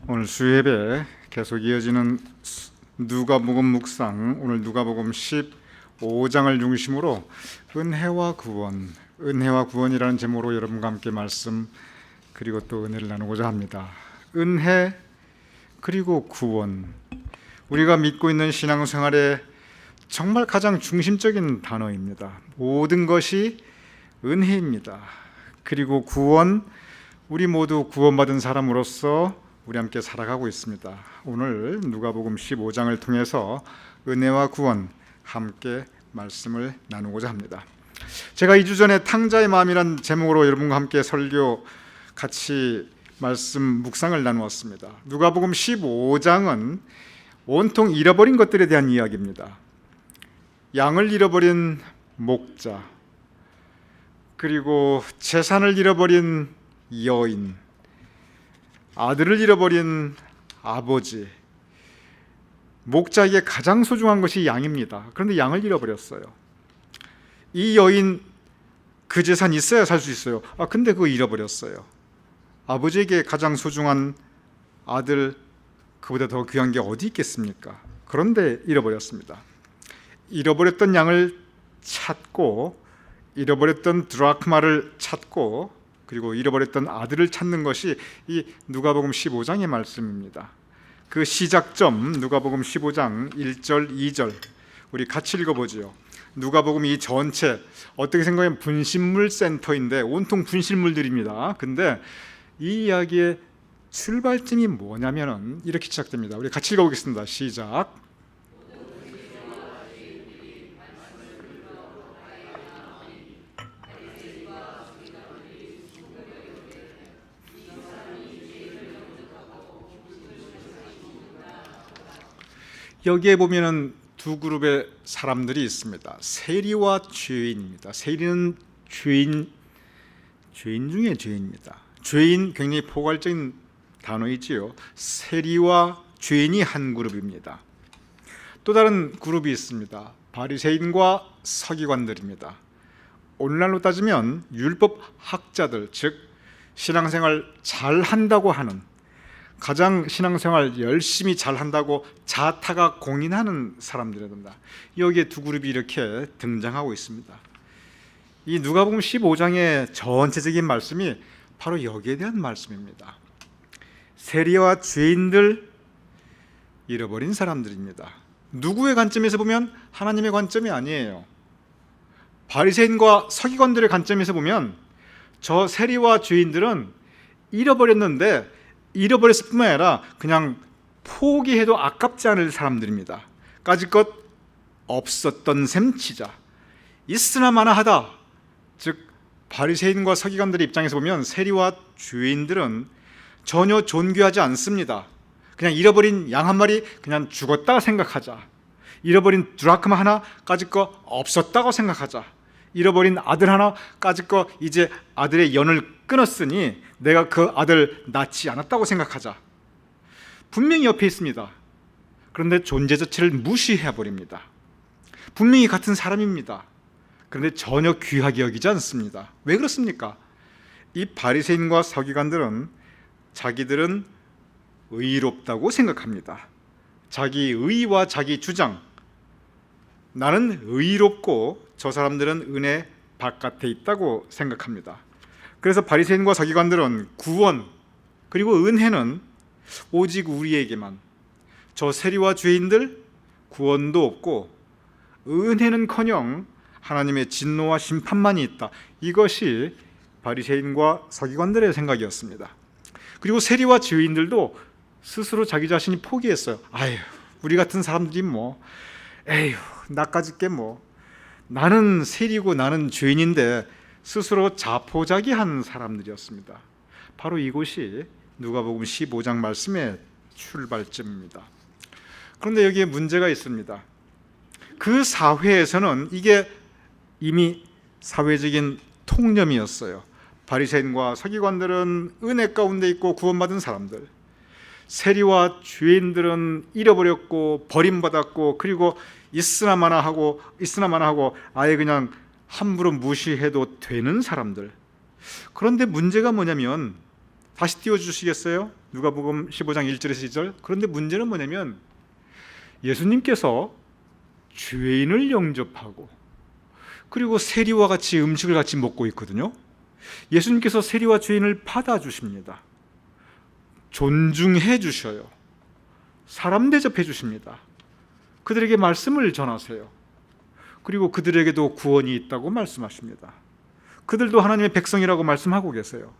오늘 수요예배 계속 이어지는 누가복음 묵상, 오늘 누가복음 15장을 중심으로 은혜와 구원이라는 제목으로 여러분과 함께 말씀 그리고 또 은혜를 나누고자 합니다. 은혜 그리고 구원, 우리가 믿고 있는 신앙생활의 정말 가장 중심적인 단어입니다. 모든 것이 은혜입니다. 그리고 구원, 우리 모두 구원받은 사람으로서 우리 함께 살아가고 있습니다. 오늘 누가복음 15장을 통해서 은혜와 구원 함께 말씀을 나누고자 합니다. 제가 2주 전에 탕자의 마음이란 제목으로 여러분과 함께 설교 같이 말씀 묵상을 나누었습니다. 누가복음 15장은 온통 잃어버린 것들에 대한 이야기입니다. 양을 잃어버린 목자, 그리고 재산을 잃어버린 여인, 아들을 잃어버린 아버지. 목자에게 가장 소중한 것이 양입니다. 그런데 양을 잃어버렸어요. 이 여인, 그 재산 있어야 살 수 있어요. 근데 그거 잃어버렸어요. 아버지에게 가장 소중한 아들, 그보다 더 귀한 게 어디 있겠습니까? 그런데 잃어버렸습니다. 잃어버렸던 양을 찾고, 잃어버렸던 드라크마를 찾고, 그리고 잃어버렸던 아들을 찾는 것이 이 누가복음 15장의 말씀입니다. 그 시작점 누가복음 15장 1절 2절 우리 같이 읽어보죠. 누가복음 이 전체 어떻게 생각하면 분신물 센터인데 온통 분실물들입니다. 근데 이 이야기의 출발점이 뭐냐면은 이렇게 시작됩니다. 우리 같이 읽어보겠습니다. 시작. 여기에 보면은 두 그룹의 사람들이 있습니다. 세리와 죄인입니다. 세리는 죄인 중에 죄인입니다. 죄인 굉장히 포괄적인 단어이지요. 세리와 죄인이 한 그룹입니다. 또 다른 그룹이 있습니다. 바리새인과 서기관들입니다. 오늘날로 따지면 율법 학자들, 즉 신앙생활 잘 한다고 하는, 가장 신앙생활 열심히 잘한다고 자타가 공인하는 사람들입니다. 여기에 두 그룹이 이렇게 등장하고 있습니다. 이 누가복음 15장의 전체적인 말씀이 바로 여기에 대한 말씀입니다. 세리와 죄인들, 잃어버린 사람들입니다. 누구의 관점에서 보면 하나님의 관점이 아니에요. 바리새인과 서기관들의 관점에서 보면 저 세리와 죄인들은 잃어버렸는데 잃어버렸을 뿐만 아니라 그냥 포기해도 아깝지 않을 사람들입니다. 까짓것 없었던 셈 치자, 있으나 마나하다. 즉 바리새인과 서기관들의 입장에서 보면 세리와 죄인들은 전혀 존귀하지 않습니다. 그냥 잃어버린 양 한 마리 그냥 죽었다 생각하자. 잃어버린 드라크마 하나 까짓것 없었다고 생각하자. 잃어버린 아들 하나 까짓것 이제 아들의 연을 끊었으니 내가 그 아들 낳지 않았다고 생각하자. 분명히 옆에 있습니다. 그런데 존재 자체를 무시해버립니다. 분명히 같은 사람입니다. 그런데 전혀 귀하게 여기지 않습니다. 왜 그렇습니까? 이 바리새인과 서기관들은 자기들은 의롭다고 생각합니다. 자기 의와 자기 주장, 나는 의롭고 저 사람들은 은혜 바깥에 있다고 생각합니다. 그래서 바리새인과 서기관들은 구원 그리고 은혜는 오직 우리에게만, 저 세리와 죄인들 구원도 없고 은혜는커녕 하나님의 진노와 심판만이 있다. 이것이 바리새인과 서기관들의 생각이었습니다. 그리고 세리와 죄인들도 스스로 자기 자신이 포기했어요. 우리 같은 사람들이 나까짓 게 나는 세리고 나는 죄인인데 스스로 자포자기한 사람들이었습니다. 바로 이곳이 누가복음 15장 말씀의 출발점입니다. 그런데 여기에 문제가 있습니다. 그 사회에서는 이게 이미 사회적인 통념이었어요. 바리새인과 서기관들은 은혜 가운데 있고 구원받은 사람들, 세리와 죄인들은 잃어버렸고 버림받았고 그리고 있으나 마나 하고 아예 그냥 함부로 무시해도 되는 사람들. 그런데 문제가 뭐냐면 다시 띄워주시겠어요? 누가복음 15장 1절에서 2절. 그런데 문제는 뭐냐면 예수님께서 죄인을 영접하고 그리고 세리와 같이 음식을 같이 먹고 있거든요. 예수님께서 세리와 죄인을 받아주십니다. 존중해 주셔요. 사람 대접해 주십니다. 그들에게 말씀을 전하세요. 그리고 그들에게도 구원이 있다고 말씀하십니다. 그들도 하나님의 백성이라고 말씀하고 계세요.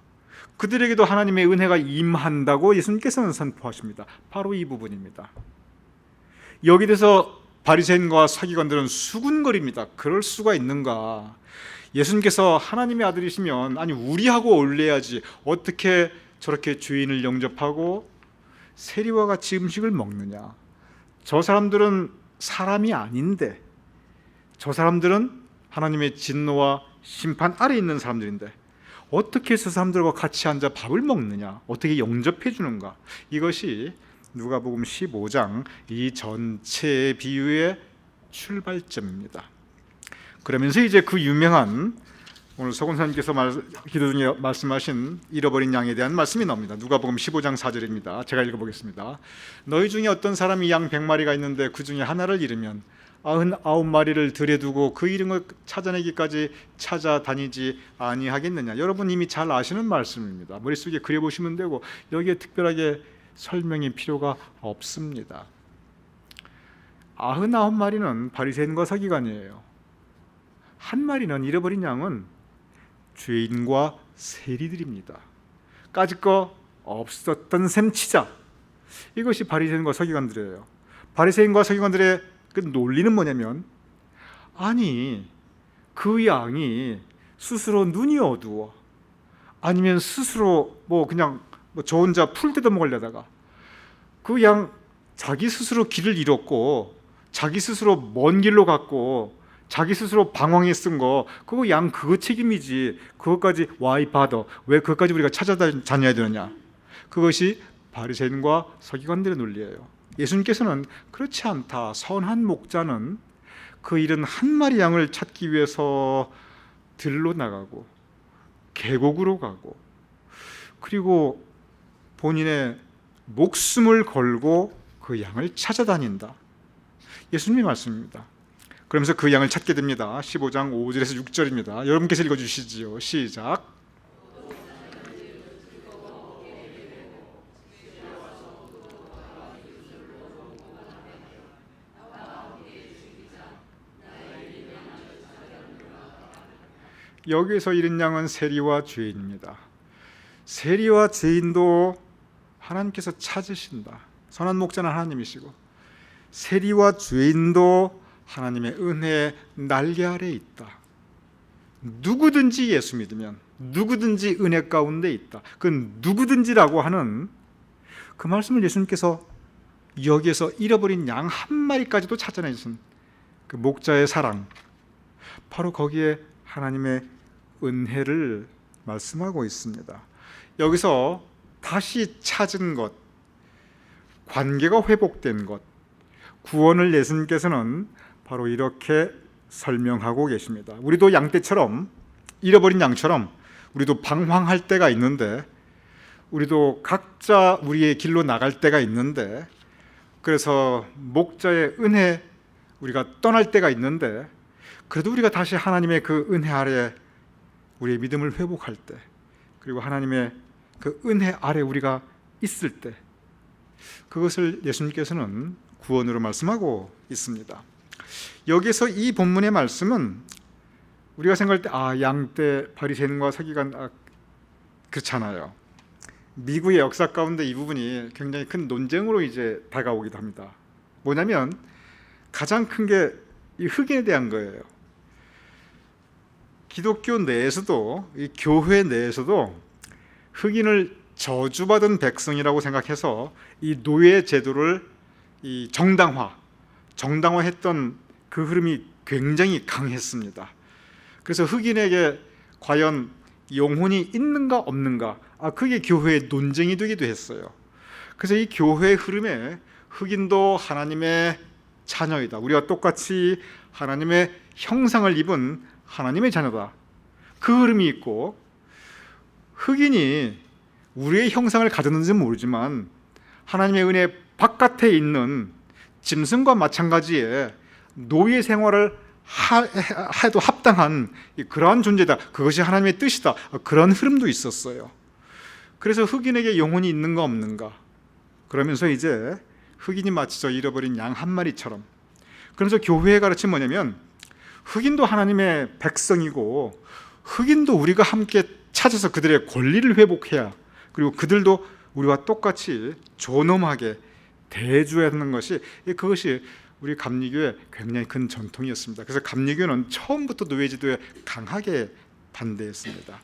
그들에게도 하나님의 은혜가 임한다고 예수님께서는 선포하십니다. 바로 이 부분입니다. 여기 대해서 바리새인과 서기관들은 수군거립니다. 그럴 수가 있는가? 예수님께서 하나님의 아들이시면 아니 우리하고 어울려야지 어떻게 저렇게 죄인을 영접하고 세리와 같이 음식을 먹느냐? 저 사람들은 사람이 아닌데, 저 사람들은 하나님의 진노와 심판 아래 있는 사람들인데 어떻게 저 사람들과 같이 앉아 밥을 먹느냐? 어떻게 영접해 주는가? 이것이 누가복음 15장 이 전체 비유의 출발점입니다. 그러면서 이제 그 유명한 오늘 서곤사님께서 기도 중에 말씀하신 잃어버린 양에 대한 말씀이 나옵니다. 누가복음 15장 4절입니다. 제가 읽어보겠습니다. 너희 중에 어떤 사람이 양 100마리가 있는데 그 중에 하나를 잃으면 99마리를 들여두고 그 이름을 찾아내기까지 찾아다니지 아니하겠느냐. 여러분 이미 잘 아시는 말씀입니다. 머릿속에 그려보시면 되고 여기에 특별하게 설명이 필요가 없습니다. 99마리는 바리새인과 서기관이에요. 한 마리는 잃어버린 양은 죄인과 세리들입니다. 까짓 거 없었던 셈 치자. 이것이 바리새인과 서기관들이에요. 바리새인과 서기관들의 그 논리는 뭐냐면 아니 그 양이 스스로 눈이 어두워 아니면 스스로 그냥 저 혼자 풀 뜯어 먹으려다가 그 양 자기 스스로 길을 잃었고 자기 스스로 먼 길로 갔고 자기 스스로 방황에 쓴 거 그거 양 그거 책임이지 그것까지 와이 바더 왜 그것까지 우리가 찾아다녀야 되느냐. 그것이 바리새인과 서기관들의 논리예요. 예수님께서는 그렇지 않다. 선한 목자는 그 잃은 한 마리 양을 찾기 위해서 들로 나가고 계곡으로 가고 그리고 본인의 목숨을 걸고 그 양을 찾아다닌다. 예수님의 말씀입니다. 그러면서 그 양을 찾게 됩니다. 15장 5절에서 6절입니다. 여러분께서 읽어주시지요. 시작. 여기에서 잃은 양은 세리와 죄인입니다. 세리와 죄인도 하나님께서 찾으신다. 선한 목자는 하나님이시고 세리와 죄인도 하나님의 은혜의 날개 아래에 있다. 누구든지 예수 믿으면 누구든지 은혜 가운데 있다. 그 누구든지라고 하는 그 말씀을 예수님께서 여기에서 잃어버린 양 한 마리까지도 찾아내신 그 목자의 사랑, 바로 거기에 하나님의 은혜를 말씀하고 있습니다. 여기서 다시 찾은 것, 관계가 회복된 것, 구원을 예수님께서는 바로 이렇게 설명하고 계십니다. 우리도 양떼처럼 잃어버린 양처럼 우리도 방황할 때가 있는데 우리도 각자 우리의 길로 나갈 때가 있는데 그래서 목자의 은혜 우리가 떠날 때가 있는데 그래도 우리가 다시 하나님의 그 은혜 아래 우리의 믿음을 회복할 때 그리고 하나님의 그 은혜 아래 우리가 있을 때 그것을 예수님께서는 구원으로 말씀하고 있습니다. 여기서 이 본문의 말씀은 우리가 생각할 때 양떼 바리새인과 서기관 그렇잖아요. 미국의 역사 가운데 이 부분이 굉장히 큰 논쟁으로 이제 다가오기도 합니다. 뭐냐면 가장 큰 게 이 흑인에 대한 거예요. 기독교 내에서도 이 교회 내에서도 흑인을 저주받은 백성이라고 생각해서 이 노예 제도를 이 정당화했던 그 흐름이 굉장히 강했습니다. 그래서 흑인에게 과연 영혼이 있는가 없는가 그게 교회의 논쟁이 되기도 했어요. 그래서 이 교회의 흐름에 흑인도 하나님의 자녀이다. 우리와 똑같이 하나님의 형상을 입은 하나님의 자녀다. 그 흐름이 있고 흑인이 우리의 형상을 가졌는지는 모르지만 하나님의 은혜 바깥에 있는 짐승과 마찬가지의 노예 생활을 해도 합당한 그러한 존재다. 그것이 하나님의 뜻이다. 그런 흐름도 있었어요. 그래서 흑인에게 영혼이 있는가 없는가, 그러면서 이제 흑인이 마치 저 잃어버린 양 한 마리처럼, 그러면서 교회의 가르침은 뭐냐면 흑인도 하나님의 백성이고 흑인도 우리가 함께 찾아서 그들의 권리를 회복해야, 그리고 그들도 우리와 똑같이 존엄하게 대해줘야 하는 것이, 그것이 우리 감리교의 굉장히 큰 전통이었습니다. 그래서 감리교는 처음부터 노예제도에 강하게 반대했습니다.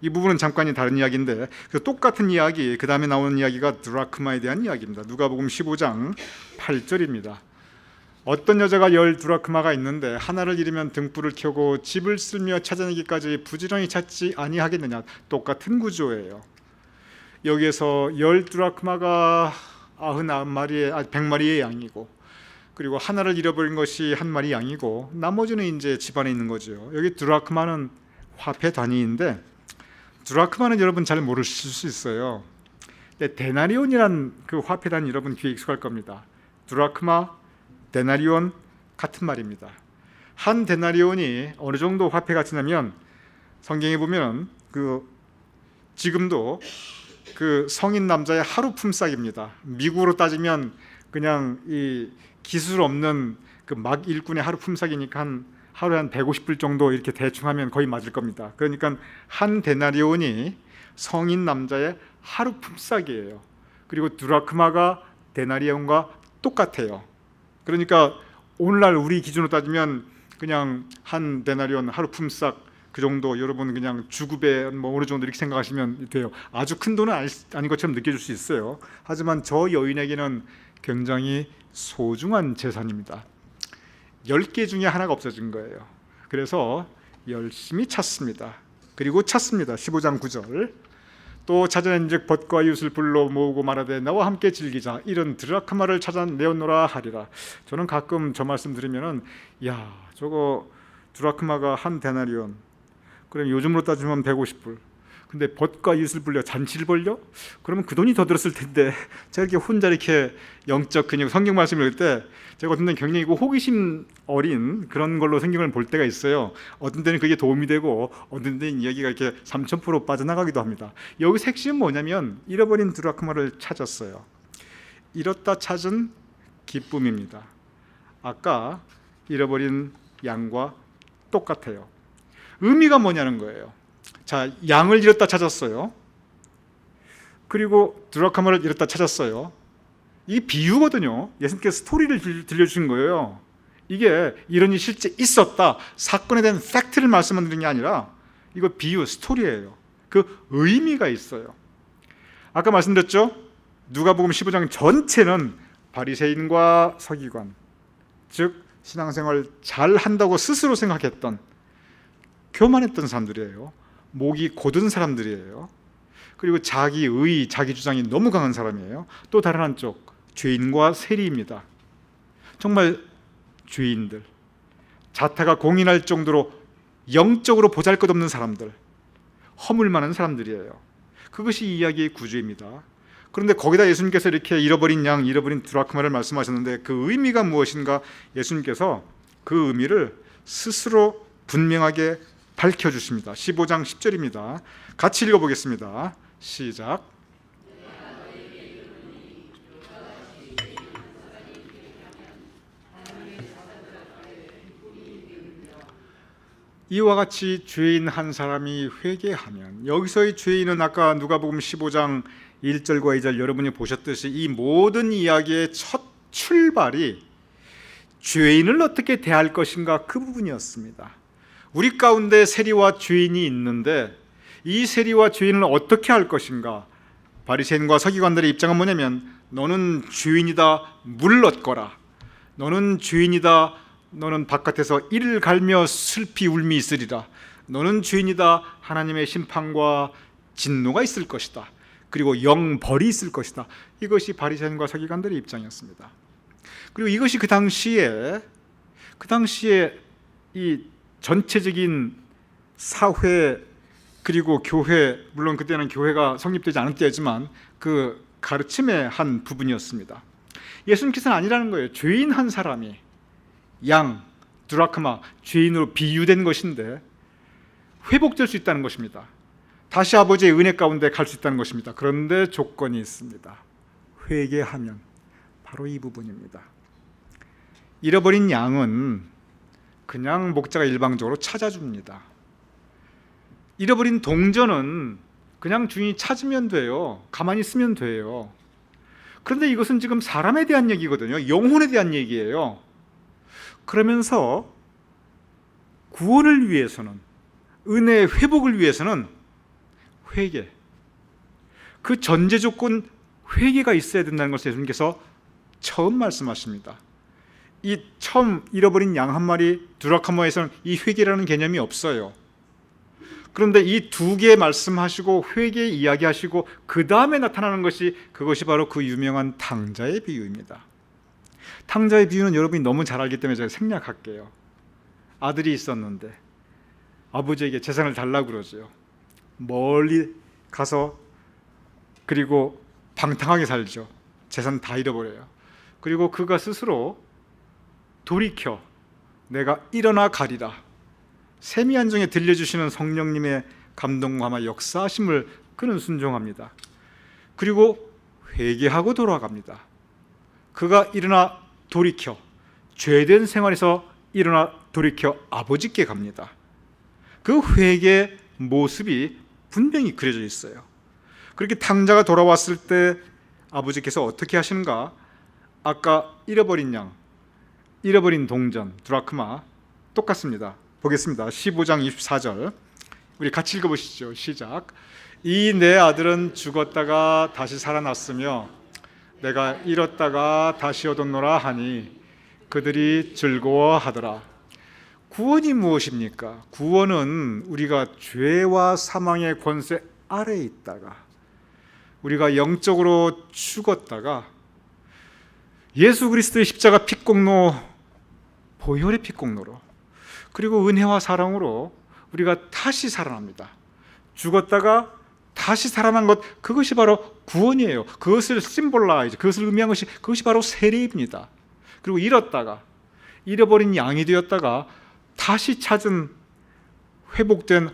이 부분은 잠깐이 다른 이야기인데, 그 똑같은 이야기, 그 다음에 나오는 이야기가 드라크마에 대한 이야기입니다. 누가복음 15장 8절입니다. 어떤 여자가 10드라크마가 있는데 하나를 잃으면 등불을 켜고 집을 쓸며 찾아내기까지 부지런히 찾지 아니하겠느냐. 똑같은 구조예요. 여기에서 10드라크마가 100마리의 양이고, 그리고 하나를 잃어버린 것이 한 마리 양이고, 나머지는 이제 집안에 있는 거죠. 여기 드라크마는 화폐 단위인데, 드라크마는 여러분 잘 모르실 수 있어요. 데나리온이란 그 화폐 단위 여러분 귀에 익숙할 겁니다. 드라크마, 데나리온 같은 말입니다. 한 데나리온이 어느 정도 화폐 가치냐면, 성경에 보면 지금도 그 성인 남자의 하루 품삯입니다. 미국으로 따지면 그냥 이 기술 없는 그 막 일꾼의 하루 품삯이니까 하루에 한 150불 정도 이렇게 대충 하면 거의 맞을 겁니다. 그러니까 한 데나리온이 성인 남자의 하루 품삯이에요. 그리고 드라크마가 데나리온과 똑같아요. 그러니까 오늘날 우리 기준으로 따지면 그냥 한 데나리온 하루 품삯 그 정도, 여러분 그냥 주급에 뭐 어느 정도 이렇게 생각하시면 돼요. 아주 큰 돈은 아닌 것처럼 느껴질 수 있어요. 하지만 저 여인에게는 굉장히 소중한 재산입니다. 10개 중에 하나가 없어진 거예요. 그래서 열심히 찾습니다. 그리고 찾습니다. 15장 9절. 또 찾아낸즉 벗과 이웃을 불러 모으고 말하되 나와 함께 즐기자. 이런 드라크마를 찾아내었노라 하리라. 저는 가끔 저 말씀 들으면은, 야, 저거 드라크마가 한 데나리온, 그럼 요즘으로 따지면 150불. 근데 벗과 이웃을 불려 잔치를 벌려? 그러면 그 돈이 더 들었을 텐데, 제가 이렇게 혼자 이렇게 영적 근육, 성경 말씀을 읽을 때 제가 어떤 때는 굉장히 호기심 어린 그런 걸로 성경을 볼 때가 있어요. 어떤 때는 그게 도움이 되고, 어떤 때는 이야기가 이렇게 3000% 빠져나가기도 합니다. 여기 핵심은 뭐냐면 잃어버린 드라크마를 찾았어요. 잃었다 찾은 기쁨입니다. 아까 잃어버린 양과 똑같아요. 의미가 뭐냐는 거예요. 자, 양을 잃었다 찾았어요. 그리고 드라크마를 잃었다 찾았어요. 이 비유거든요. 예수님께서 스토리를 들려주신 거예요. 이게 이런 일이 실제 있었다, 사건에 대한 팩트를 말씀드리는 게 아니라 이거 비유, 스토리예요. 그 의미가 있어요. 아까 말씀드렸죠? 누가복음 15장 전체는 바리새인과 서기관, 즉 신앙생활 잘 한다고 스스로 생각했던, 교만했던 사람들이에요. 목이 곧은 사람들이에요. 그리고 자기 의, 자기 주장이 너무 강한 사람이에요. 또 다른 한쪽, 죄인과 세리입니다. 정말 죄인들, 자타가 공인할 정도로 영적으로 보잘것없는 사람들, 허물 많은 사람들이에요. 그것이 이 이야기의 구조입니다. 그런데 거기다 예수님께서 이렇게 잃어버린 양, 잃어버린 드라크마를 말씀하셨는데 그 의미가 무엇인가, 예수님께서 그 의미를 스스로 분명하게 밝혀주십니다. 15장 10절입니다. 같이 읽어보겠습니다. 시작. 이와 같이 죄인 한 사람이 회개하면, 여기서의 죄인은 아까 누가복음 15장 1절과 2절 여러분이 보셨듯이 이 모든 이야기의 첫 출발이 죄인을 어떻게 대할 것인가, 그 부분이었습니다. 우리 가운데 세리와 죄인이 있는데 이 세리와 죄인을 어떻게 할 것인가. 바리새인과 서기관들의 입장은 뭐냐면, 너는 죄인이다, 물렀거라. 너는 죄인이다, 너는 바깥에서 이를 갈며 슬피 울미 있으리라. 너는 죄인이다, 하나님의 심판과 진노가 있을 것이다. 그리고 영벌이 있을 것이다. 이것이 바리새인과 서기관들의 입장이었습니다. 그리고 이것이 그 당시에 이 전체적인 사회 그리고 교회, 물론 그때는 교회가 성립되지 않은 때였지만 그 가르침의 한 부분이었습니다. 예수님께서는 아니라는 거예요. 죄인 한 사람이 양, 드라크마, 죄인으로 비유된 것인데 회복될 수 있다는 것입니다. 다시 아버지의 은혜 가운데 갈 수 있다는 것입니다. 그런데 조건이 있습니다. 회개하면. 바로 이 부분입니다. 잃어버린 양은 그냥 목자가 일방적으로 찾아줍니다. 잃어버린 동전은 그냥 주인이 찾으면 돼요. 가만히 있으면 돼요. 그런데 이것은 지금 사람에 대한 얘기거든요. 영혼에 대한 얘기예요. 그러면서 구원을 위해서는, 은혜의 회복을 위해서는 회개, 그 전제 조건 회개가 있어야 된다는 것을 예수님께서 처음 말씀하십니다. 이 처음 잃어버린 양 한 마리 두라카모에서는 이 회개라는 개념이 없어요. 그런데 이 두 개 말씀하시고 회개 이야기하시고 그 다음에 나타나는 것이, 그것이 바로 그 유명한 탕자의 비유입니다. 탕자의 비유는 여러분이 너무 잘 알기 때문에 제가 생략할게요. 아들이 있었는데 아버지에게 재산을 달라고 그러죠. 멀리 가서 그리고 방탕하게 살죠. 재산 다 잃어버려요. 그리고 그가 스스로 돌이켜 내가 일어나 가리라, 세미한 중에 들려주시는 성령님의 감동과 역사하심을 그는 순종합니다. 그리고 회개하고 돌아갑니다. 그가 일어나 돌이켜 죄된 생활에서 일어나 돌이켜 아버지께 갑니다. 그 회개 모습이 분명히 그려져 있어요. 그렇게 탕자가 돌아왔을 때 아버지께서 어떻게 하시는가? 아까 잃어버린 양, 잃어버린 동전, 드라크마 똑같습니다. 보겠습니다. 15장 24절 우리 같이 읽어보시죠. 시작. 이 내 아들은 죽었다가 다시 살아났으며 내가 잃었다가 다시 얻었노라 하니 그들이 즐거워하더라. 구원이 무엇입니까? 구원은 우리가 죄와 사망의 권세 아래에 있다가, 우리가 영적으로 죽었다가 예수 그리스도의 십자가 핏공로, 보혈의 핏공로로, 그리고 은혜와 사랑으로 우리가 다시 살아납니다. 죽었다가 다시 살아난 것, 그것이 바로 구원이에요. 그것을 심볼라이즈, 그것을 의미한 것이, 그것이 바로 세례입니다. 그리고 잃었다가, 잃어버린 양이 되었다가 다시 찾은, 회복된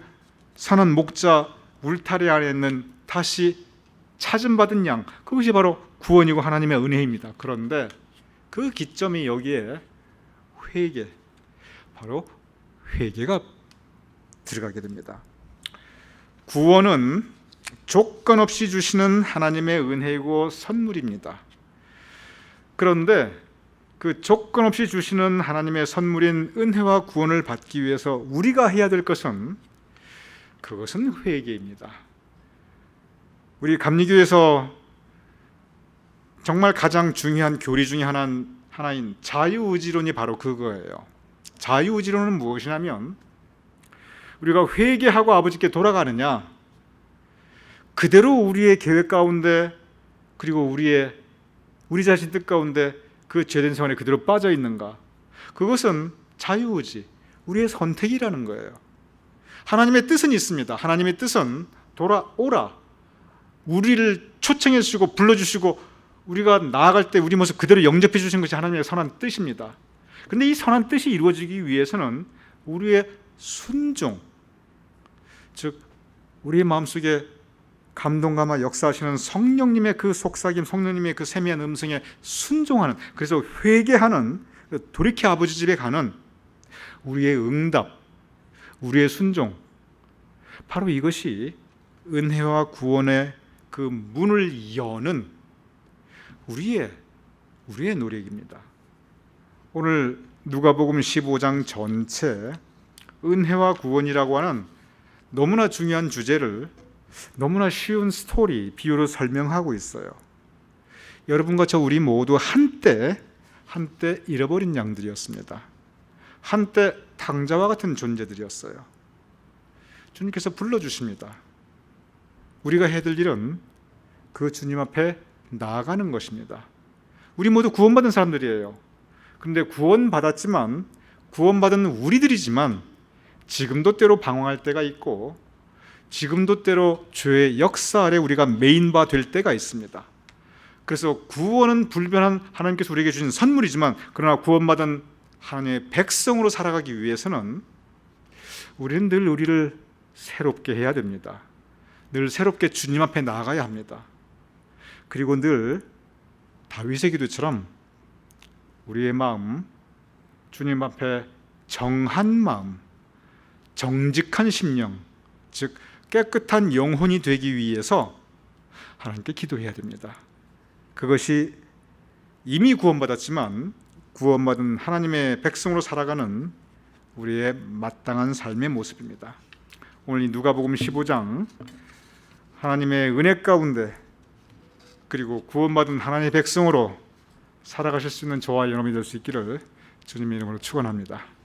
선한 목자 울타리 안에 있는 다시 찾음받은 양, 그것이 바로 구원이고 하나님의 은혜입니다. 그런데 그 기점이 여기에 회개, 바로 회개가 들어가게 됩니다. 구원은 조건 없이 주시는 하나님의 은혜이고 선물입니다. 그런데 그 조건 없이 주시는 하나님의 선물인 은혜와 구원을 받기 위해서 우리가 해야 될 것은, 그것은 회개입니다. 우리 감리교에서 정말 가장 중요한 교리 중에 하나인 자유의지론이 바로 그거예요. 자유의지론은 무엇이냐면, 우리가 회개하고 아버지께 돌아가느냐, 그대로 우리의 계획 가운데, 그리고 우리 자신 뜻 가운데 그 죄된 생활에 그대로 빠져 있는가, 그것은 자유의지, 우리의 선택이라는 거예요. 하나님의 뜻은 있습니다. 하나님의 뜻은 돌아오라, 우리를 초청해 주시고 불러주시고 우리가 나아갈 때 우리 모습 그대로 영접해 주신 것이 하나님의 선한 뜻입니다. 그런데 이 선한 뜻이 이루어지기 위해서는 우리의 순종, 즉 우리의 마음속에 감동감과 역사하시는 성령님의 그 속삭임, 성령님의 그 세미한 음성에 순종하는, 그래서 회개하는, 돌이켜 아버지 집에 가는 우리의 응답, 우리의 순종, 바로 이것이 은혜와 구원의 그 문을 여는 우리의 노력입니다. 오늘 누가복음 15장 전체 은혜와 구원이라고 하는 너무나 중요한 주제를 너무나 쉬운 스토리, 비유로 설명하고 있어요. 여러분과 저 우리 모두 한때 잃어버린 양들이었습니다. 한때 탕자와 같은 존재들이었어요. 주님께서 불러주십니다. 우리가 해야 될 일은 그 주님 앞에 나아가는 것입니다. 우리 모두 구원받은 사람들이에요. 그런데 구원받은 우리들이지만 지금도 때로 방황할 때가 있고, 지금도 때로 죄의 역사 아래 우리가 메인바 될 때가 있습니다. 그래서 구원은 불변한 하나님께서 우리에게 주신 선물이지만, 그러나 구원받은 하나님의 백성으로 살아가기 위해서는 우리는 늘 우리를 새롭게 해야 됩니다. 늘 새롭게 주님 앞에 나아가야 합니다. 그리고 늘 다윗의 기도처럼 우리의 마음, 주님 앞에 정한 마음, 정직한 심령, 즉 깨끗한 영혼이 되기 위해서 하나님께 기도해야 됩니다. 그것이 이미 구원받았지만 구원받은 하나님의 백성으로 살아가는 우리의 마땅한 삶의 모습입니다. 오늘 이 누가복음 15장 하나님의 은혜 가운데 그리고 구원받은 하나님의 백성으로 살아가실 수 있는 저와 여러분이 될 수 있기를 주님의 이름으로 축원합니다.